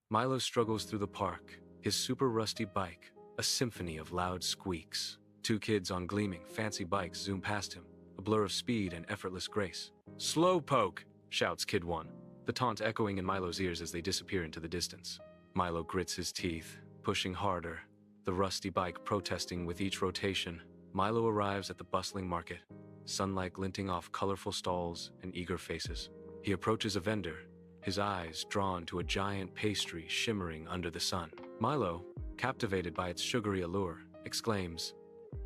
Milo struggles through the park, his super rusty bike, a symphony of loud squeaks. Two kids on gleaming, fancy bikes zoom past him, a blur of speed and effortless grace. "Slowpoke!" shouts Kid 1, the taunt echoing in Milo's ears as they disappear into the distance. Milo grits his teeth, pushing harder, the rusty bike protesting with each rotation. Milo arrives at the bustling market, sunlight glinting off colorful stalls and eager faces. He approaches a vendor, his eyes drawn to a giant pastry shimmering under the sun. Milo, captivated by its sugary allure, exclaims,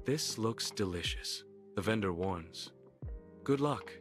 "This looks delicious." The vendor warns, "Good luck.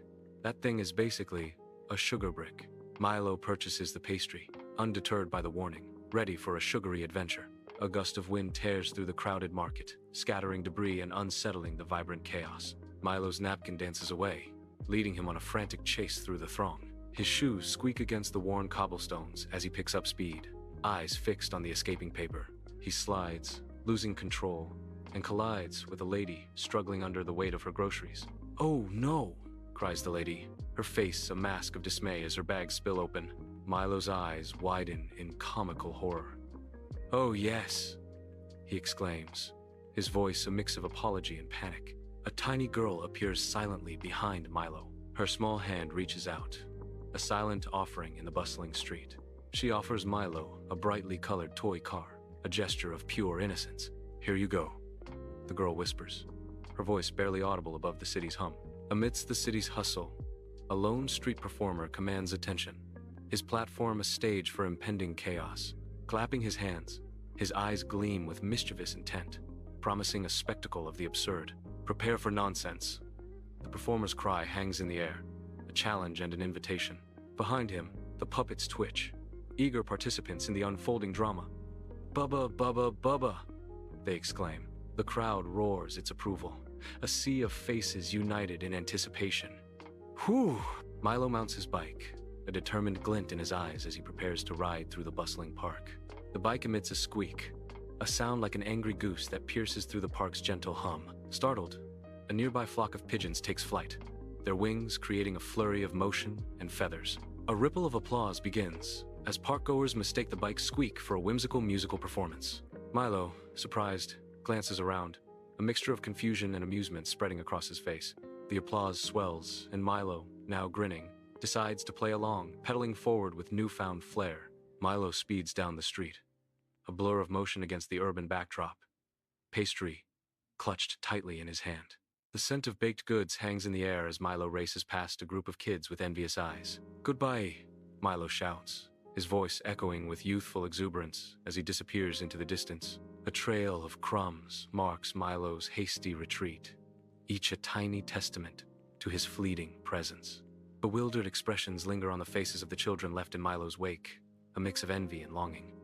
That thing is basically a sugar brick." Milo purchases the pastry, undeterred by the warning, ready for a sugary adventure. A gust of wind tears through the crowded market, scattering debris and unsettling the vibrant chaos. Milo's napkin dances away, leading him on a frantic chase through the throng. His shoes squeak against the worn cobblestones as he picks up speed, eyes fixed on the escaping paper. He slides, losing control, and collides with a lady struggling under the weight of her groceries. "Oh no!" cries the lady, her face a mask of dismay as her bags spill open. Milo's eyes widen in comical horror. "Oh yes," he exclaims, his voice a mix of apology and panic. A tiny girl appears silently behind Milo. Her small hand reaches out, a silent offering in the bustling street. She offers Milo a brightly colored toy car, a gesture of pure innocence. "Here you go," the girl whispers, her voice barely audible above the city's hum. Amidst the city's hustle, a lone street performer commands attention, his platform a stage for impending chaos. Clapping his hands, his eyes gleam with mischievous intent, promising a spectacle of the absurd. "Prepare for nonsense." The performer's cry hangs in the air, a challenge and an invitation. Behind him, the puppets twitch, eager participants in the unfolding drama. "Bubba, bubba, bubba," they exclaim. The crowd roars its approval, a sea of faces united in anticipation. Whew! Milo mounts his bike, a determined glint in his eyes as he prepares to ride through the bustling park. The bike emits a squeak, a sound like an angry goose that pierces through the park's gentle hum. Startled, a nearby flock of pigeons takes flight, their wings creating a flurry of motion and feathers. A ripple of applause begins as parkgoers mistake the bike's squeak for a whimsical musical performance. Milo, surprised, glances around, a mixture of confusion and amusement spreading across his face. The applause swells, and Milo, now grinning, decides to play along, pedaling forward with newfound flair. Milo speeds down the street, a blur of motion against the urban backdrop, pastry clutched tightly in his hand. The scent of baked goods hangs in the air as Milo races past a group of kids with envious eyes. "Goodbye," Milo shouts, his voice echoing with youthful exuberance as he disappears into the distance. A trail of crumbs marks Milo's hasty retreat, each a tiny testament to his fleeting presence. Bewildered expressions linger on the faces of the children left in Milo's wake, a mix of envy and longing.